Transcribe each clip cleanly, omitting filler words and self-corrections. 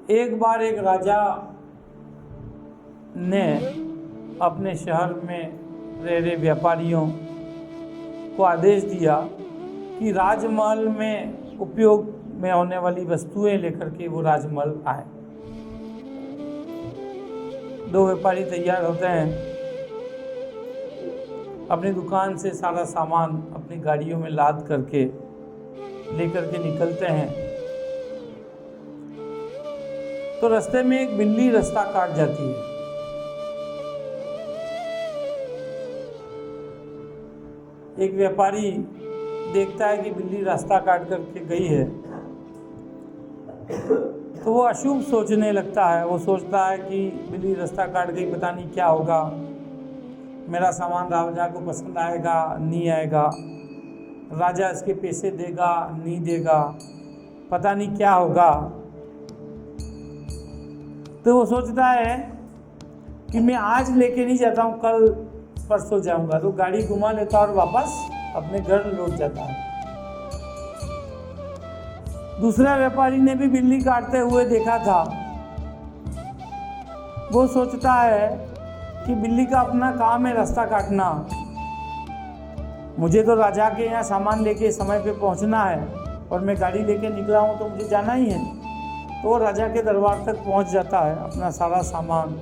एक बार एक राजा ने अपने शहर में रह रहे व्यापारियों को आदेश दिया कि राजमहल में उपयोग में होने वाली वस्तुएं लेकर के वो राजमहल आए। दो व्यापारी तैयार होते हैं, अपनी दुकान से सारा सामान अपनी गाड़ियों में लाद करके लेकर के निकलते हैं। तो रास्ते में एक बिल्ली रास्ता काट जाती है। एक व्यापारी देखता है कि बिल्ली रास्ता काट करके गई है, तो वो अशुभ सोचने लगता है। वो सोचता है कि बिल्ली रास्ता काट गई, पता नहीं क्या होगा, मेरा सामान राजा को पसंद आएगा नहीं आएगा, राजा इसके पैसे देगा नहीं देगा, पता नहीं क्या होगा। तो वो सोचता है कि मैं आज लेके नहीं जाता हूँ, कल परसों जाऊंगा। तो गाड़ी घुमा लेता और वापस अपने घर लौट जाता है। दूसरा व्यापारी ने भी बिल्ली काटते हुए देखा था। वो सोचता है कि बिल्ली का अपना काम है रास्ता काटना, मुझे तो राजा के यहाँ सामान लेके समय पे पहुँचना है और मैं गाड़ी लेके निकला हूँ तो मुझे जाना ही है। तो राजा के दरबार तक पहुँच जाता है, अपना सारा सामान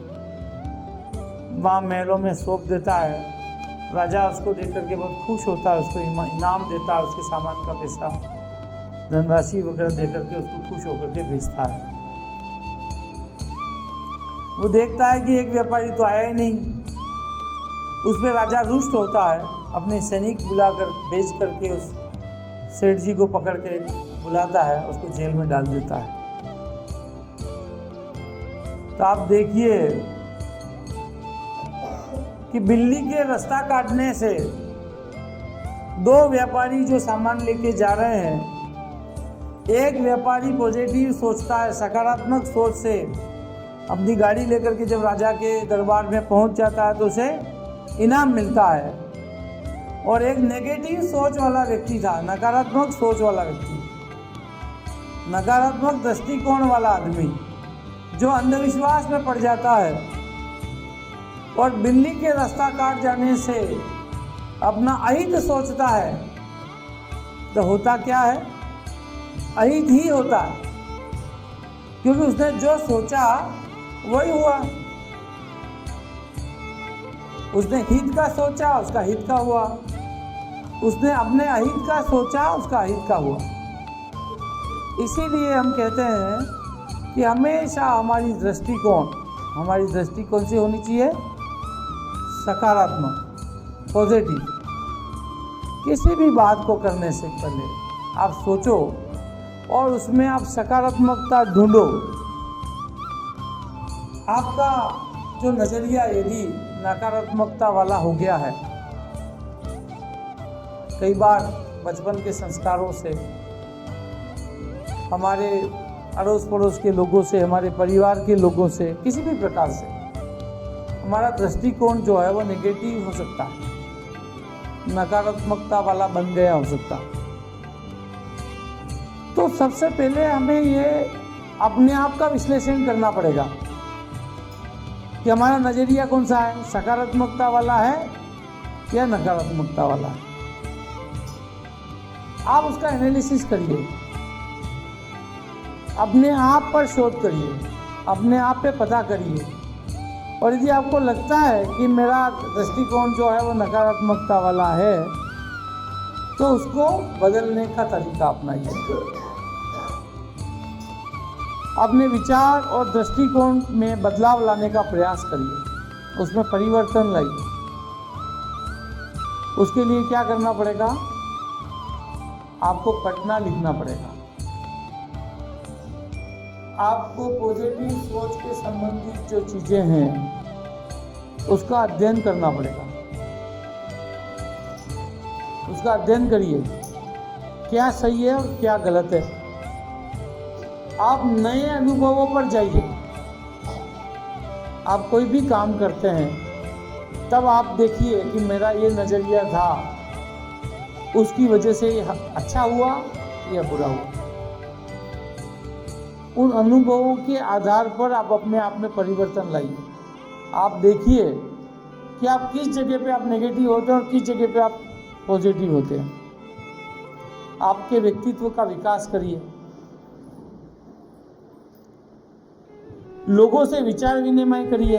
वहाँ महलों में सौंप देता है। राजा उसको देख करके बहुत खुश होता है, उसको इनाम देता है, उसके सामान का पैसा धनराशि वगैरह दे करके उसको खुश होकर के भेजता है। वो देखता है कि एक व्यापारी तो आया ही नहीं। उस पर राजा रुष्ट होता है, अपने सैनिक बुलाकर भेज करके उस सेठ जी को पकड़ के बुलाता है, उसको जेल में डाल देता है। तो आप देखिए कि बिल्ली के रास्ता काटने से दो व्यापारी जो सामान लेके जा रहे हैं, एक व्यापारी पॉजिटिव सोचता है, सकारात्मक सोच से अपनी गाड़ी लेकर के जब राजा के दरबार में पहुंच जाता है तो उसे इनाम मिलता है। और एक नेगेटिव सोच वाला व्यक्ति था, नकारात्मक सोच वाला व्यक्ति, नकारात्मक दृष्टिकोण वाला आदमी जो अंधविश्वास में पड़ जाता है और बिल्ली के रास्ता काट जाने से अपना अहित सोचता है, तो होता क्या है? अहित ही होता है, क्योंकि उसने जो सोचा वही हुआ। उसने हित का सोचा, उसका हित का हुआ। उसने अपने अहित का सोचा, उसका अहित का हुआ। इसीलिए हम कहते हैं कि हमेशा हमारी दृष्टि कौन सी होनी चाहिए? सकारात्मक, पॉजिटिव। किसी भी बात को करने से पहले आप सोचो और उसमें आप सकारात्मकता ढूंढो। आपका जो नज़रिया यदि नकारात्मकता वाला हो गया है, कई बार बचपन के संस्कारों से, हमारे अड़ोस पड़ोस के लोगों से, हमारे परिवार के लोगों से, किसी भी प्रकार से हमारा दृष्टिकोण जो है वो नेगेटिव हो सकता है, नकारात्मकता वाला बन गया हो सकता। तो सबसे पहले हमें ये अपने आप का विश्लेषण करना पड़ेगा कि हमारा नज़रिया कौन सा है, सकारात्मकता वाला है या नकारात्मकता वाला है। आप उसका एनालिसिस करिए, अपने आप पर शोध करिए, अपने आप पे पता करिए। और यदि आपको लगता है कि मेरा दृष्टिकोण जो है वो नकारात्मकता वाला है, तो उसको बदलने का तरीका अपनाइए। अपने विचार और दृष्टिकोण में बदलाव लाने का प्रयास करिए, उसमें परिवर्तन लाइए। उसके लिए क्या करना पड़ेगा? आपको पढ़ना लिखना पड़ेगा, आपको पॉजिटिव सोच के संबंधित जो चीज़ें हैं उसका अध्ययन करना पड़ेगा। उसका अध्ययन करिए, क्या सही है और क्या गलत है। आप नए अनुभवों पर जाइए। आप कोई भी काम करते हैं तब आप देखिए कि मेरा ये नज़रिया था, उसकी वजह से ये अच्छा हुआ या बुरा हुआ। उन अनुभवों के आधार पर आप अपने आप में परिवर्तन लाइए। आप देखिए कि आप किस जगह पे आप नेगेटिव होते हैं और किस जगह पे आप पॉजिटिव होते हैं। आपके व्यक्तित्व का विकास करिए, लोगों से विचार विनिमय करिए,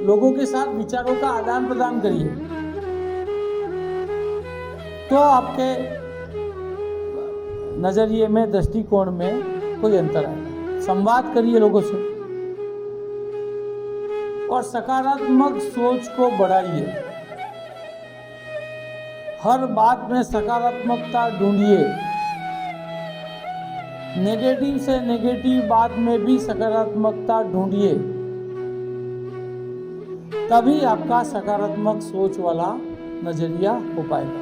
लोगों के साथ विचारों का आदान प्रदान करिए, तो आपके नजरिए में, दृष्टिकोण में कोई अंतर आएगा। संवाद करिए लोगों से और सकारात्मक सोच को बढ़ाइए। हर बात में सकारात्मकता ढूंढिए। नेगेटिव से नेगेटिव बात में भी सकारात्मकता ढूंढिए, तभी आपका सकारात्मक सोच वाला नजरिया हो पाएगा।